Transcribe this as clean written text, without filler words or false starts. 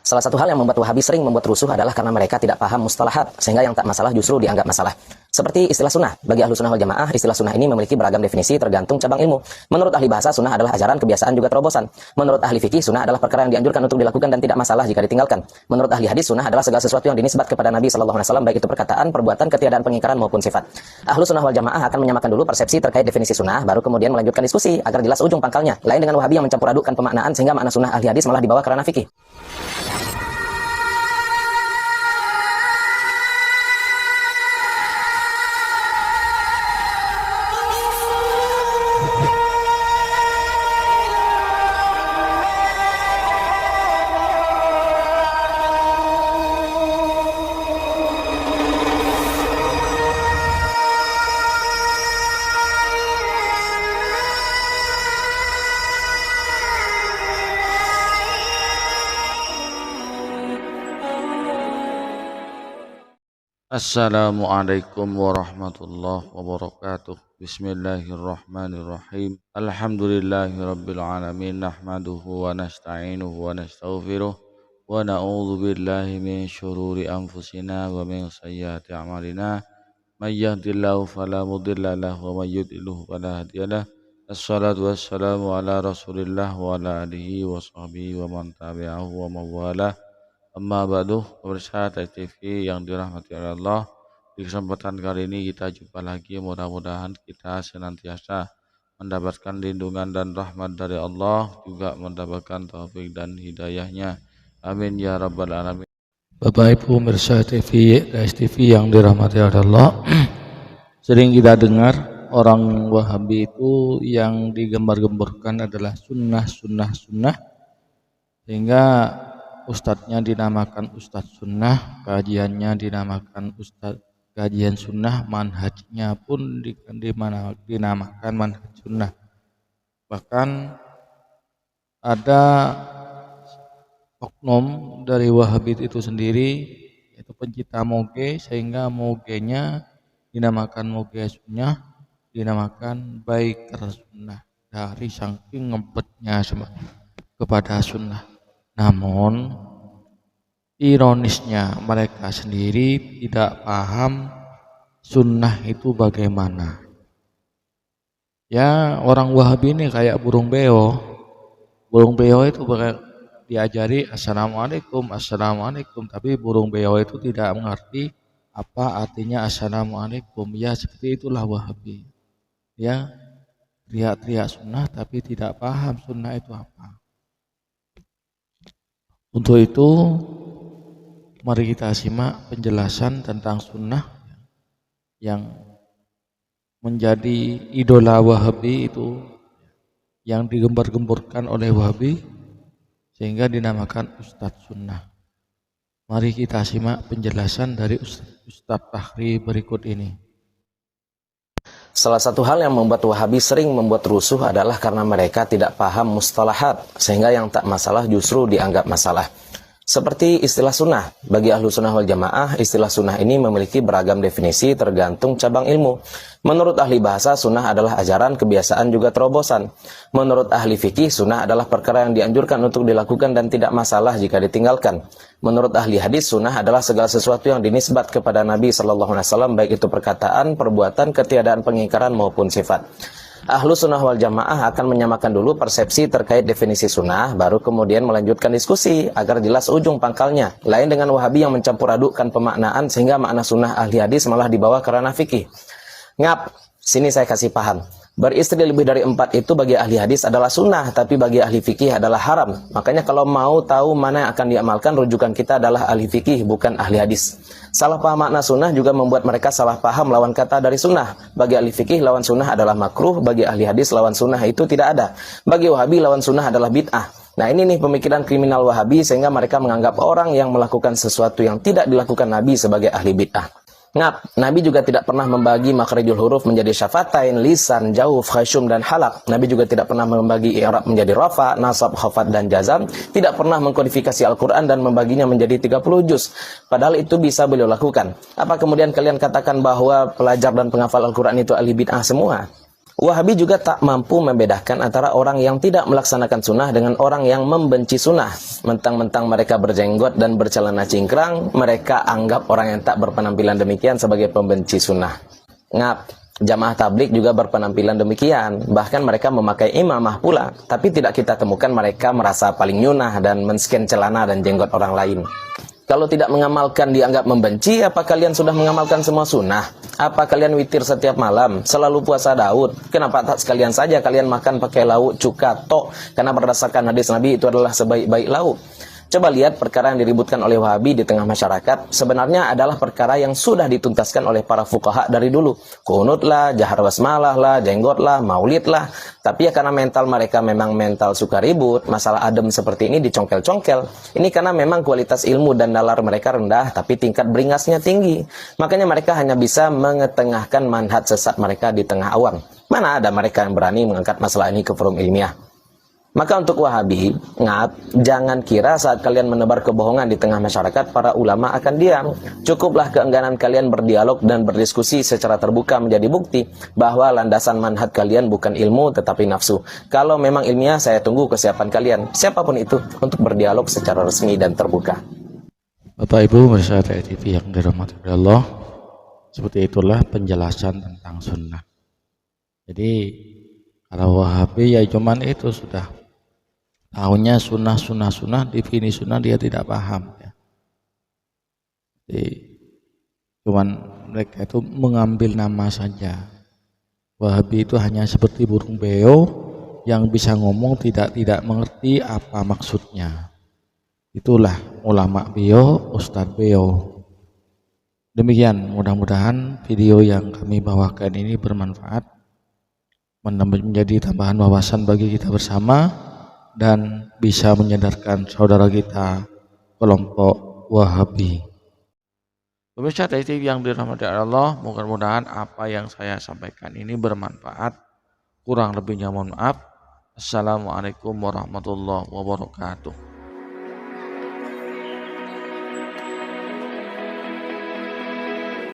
Salah satu hal yang membuat Wahabi sering membuat rusuh adalah karena mereka tidak paham mustalahat, sehingga yang tak masalah justru dianggap masalah. Seperti istilah sunnah. Bagi ahlu sunnah wal jamaah, istilah sunnah ini memiliki beragam definisi tergantung cabang ilmu. Menurut ahli bahasa, sunnah adalah ajaran, kebiasaan, juga terobosan. Menurut ahli fikih, sunnah adalah perkara yang dianjurkan untuk dilakukan dan tidak masalah jika ditinggalkan. Menurut ahli hadis, sunnah adalah segala sesuatu yang dinisbat kepada Nabi SAW, baik itu perkataan, perbuatan, ketiadaan pengingkaran maupun sifat. Ahlu sunnah wal jamaah akan menyamakan dulu persepsi terkait definisi sunnah, baru kemudian melanjutkan diskusi agar jelas ujung pangkalnya. Lain dengan Wahabi yang mencampur adukkan pemaknaan sehingga makna sunnah ahli hadis malah dibawa ke ranah fikih. Assalamualaikum warahmatullahi wabarakatuh. Bismillahirrahmanirrahim. Alhamdulillahirabbil alamin. Nahmaduhu wa nasta'inuhu wa nastaghfiruh wa na'udzu billahi min syururi anfusina wa min sayyiati a'malina. May yahdihillahu fala mudilla lahu wa may yudlil fala hadiyalah. Assalatu wassalamu ala Rasulillah wa ala alihi wa sahbihi wa man tabi'ahu wa mawalah. Amma ba'du, pemirsa TV yang dirahmati oleh Allah, di kesempatan kali ini kita jumpa lagi. Mudah-mudahan kita senantiasa mendapatkan lindungan dan rahmat dari Allah, juga mendapatkan taufik dan hidayahnya. Amin ya rabbal alamin. Bapak Ibu pemirsa TV yang dirahmati oleh Allah, sering kita dengar orang Wahabi itu yang digembar-gemborkan adalah sunnah, sehingga ustadznya dinamakan ustadz sunnah, kajiannya dinamakan ustadz kajian sunnah, manhajnya pun dinamakan manhaj sunnah. Bahkan ada oknum dari Wahabi itu sendiri, yaitu pencipta moge, sehingga mogenya dinamakan moge sunnah, dinamakan baikar sunnah, dari saking ngebetnya kepada sunnah. Namun ironisnya mereka sendiri tidak paham sunnah itu bagaimana. Ya, orang Wahabi ini kayak burung beo. Burung beo itu diajari assalamualaikum, tapi burung beo itu tidak mengerti apa artinya assalamualaikum. Ya, seperti itulah Wahabi. Ya, teriak-teriak sunnah tapi tidak paham sunnah itu apa. Untuk itu, mari kita simak penjelasan tentang sunnah yang menjadi idola Wahabi itu, yang digembar-gemborkan oleh Wahabi sehingga dinamakan Ustadz Sunnah. Mari kita simak penjelasan dari Ustadz Fahri berikut ini. Salah satu hal yang membuat Wahabi sering membuat rusuh adalah karena mereka tidak paham mustalahat, sehingga yang tak masalah justru dianggap masalah. Seperti istilah sunnah. Bagi ahlu sunnah wal jamaah, istilah sunnah ini memiliki beragam definisi tergantung cabang ilmu. Menurut ahli bahasa, sunnah adalah ajaran, kebiasaan, juga terobosan. Menurut ahli fikih, sunnah adalah perkara yang dianjurkan untuk dilakukan dan tidak masalah jika ditinggalkan. Menurut ahli hadis, sunnah adalah segala sesuatu yang dinisbat kepada Nabi SAW, baik itu perkataan, perbuatan, ketiadaan pengingkaran maupun sifat. Ahlu sunnah wal jamaah akan menyamakan dulu persepsi terkait definisi sunnah, baru kemudian melanjutkan diskusi agar jelas ujung pangkalnya. Lain dengan Wahabi yang mencampur adukkan pemaknaan sehingga makna sunnah ahli hadis malah dibawa ke ranah fikih. Ngap, sini saya kasih paham. Beristri lebih dari 4 itu bagi ahli hadis adalah sunnah, tapi bagi ahli fikih adalah haram. Makanya kalau mau tahu mana yang akan diamalkan, rujukan kita adalah ahli fikih, bukan ahli hadis. Salah paham makna sunnah juga membuat mereka salah paham lawan kata dari sunnah. Bagi ahli fikih, lawan sunnah adalah makruh. Bagi ahli hadis, lawan sunnah itu tidak ada. Bagi Wahabi, lawan sunnah adalah bid'ah. Nah, ini nih pemikiran kriminal Wahabi, sehingga mereka menganggap orang yang melakukan sesuatu yang tidak dilakukan Nabi sebagai ahli bid'ah. Ngap, Nabi juga tidak pernah membagi makhrijul huruf menjadi syafatain, lisan, jauf, khasyum, dan halak. Nabi juga tidak pernah membagi i'rab menjadi rafa, nasab, khafat, dan jazam. Tidak pernah mengkodifikasi Al-Quran dan membaginya menjadi 30 juz. Padahal itu bisa beliau lakukan. Apa kemudian kalian katakan bahwa pelajar dan penghafal Al-Quran itu ahli bid'ah semua? Wahabi juga tak mampu membedakan antara orang yang tidak melaksanakan sunnah dengan orang yang membenci sunnah. Mentang-mentang mereka berjenggot dan bercelana cingkrang, mereka anggap orang yang tak berpenampilan demikian sebagai pembenci sunnah. Ngap, jamaah tablik juga berpenampilan demikian. Bahkan mereka memakai imamah pula. Tapi tidak kita temukan mereka merasa paling nyunah dan men-scan celana dan jenggot orang lain. Kalau tidak mengamalkan dianggap membenci, apa kalian sudah mengamalkan semua sunnah? Apa kalian witir setiap malam? Selalu puasa Daud? Kenapa tak sekalian saja kalian makan pakai lauk cuka tok? Karena berdasarkan hadis Nabi itu adalah sebaik-baik lauk. Coba lihat perkara yang diributkan oleh Wahabi di tengah masyarakat sebenarnya adalah perkara yang sudah dituntaskan oleh para fuqaha dari dulu. Kunut lah, jahar basmalah lah, jenggot lah, maulid lah. Tapi ya karena mental mereka memang mental suka ribut, masalah adem seperti ini dicongkel-congkel. Ini karena memang kualitas ilmu dan nalar mereka rendah, tapi tingkat beringasnya tinggi. Makanya mereka hanya bisa mengetengahkan manhaj sesat mereka di tengah awam. Mana ada mereka yang berani mengangkat masalah ini ke forum ilmiah. Maka untuk Wahabi, jangan kira saat kalian menebar kebohongan di tengah masyarakat, para ulama akan diam. Cukuplah keengganan kalian berdialog dan berdiskusi secara terbuka menjadi bukti bahwa landasan manhaj kalian bukan ilmu tetapi nafsu. Kalau memang ilmiah, saya tunggu kesiapan kalian, siapapun itu, untuk berdialog secara resmi dan terbuka. Bapak Ibu pemirsa TV yang dirahmati Allah, seperti itulah penjelasan tentang sunnah. Jadi kalau Wahabi ya cuman itu sudah tahunya sunnah, definisi sunnah dia tidak paham ya. Jadi cuman mereka itu mengambil nama saja. Wahabi itu hanya seperti burung beo yang bisa ngomong tidak mengerti apa maksudnya. Itulah ulama beo, ustadz beo. Demikian, mudah-mudahan video yang kami bawakan ini bermanfaat, menjadi tambahan wawasan bagi kita bersama, dan bisa menyadarkan saudara kita kelompok Wahabi. Pemirsa TV yang dirahmati Allah, mudah-mudahan apa yang saya sampaikan ini bermanfaat. Kurang lebihnya mohon maaf. Assalamualaikum warahmatullahi wabarakatuh.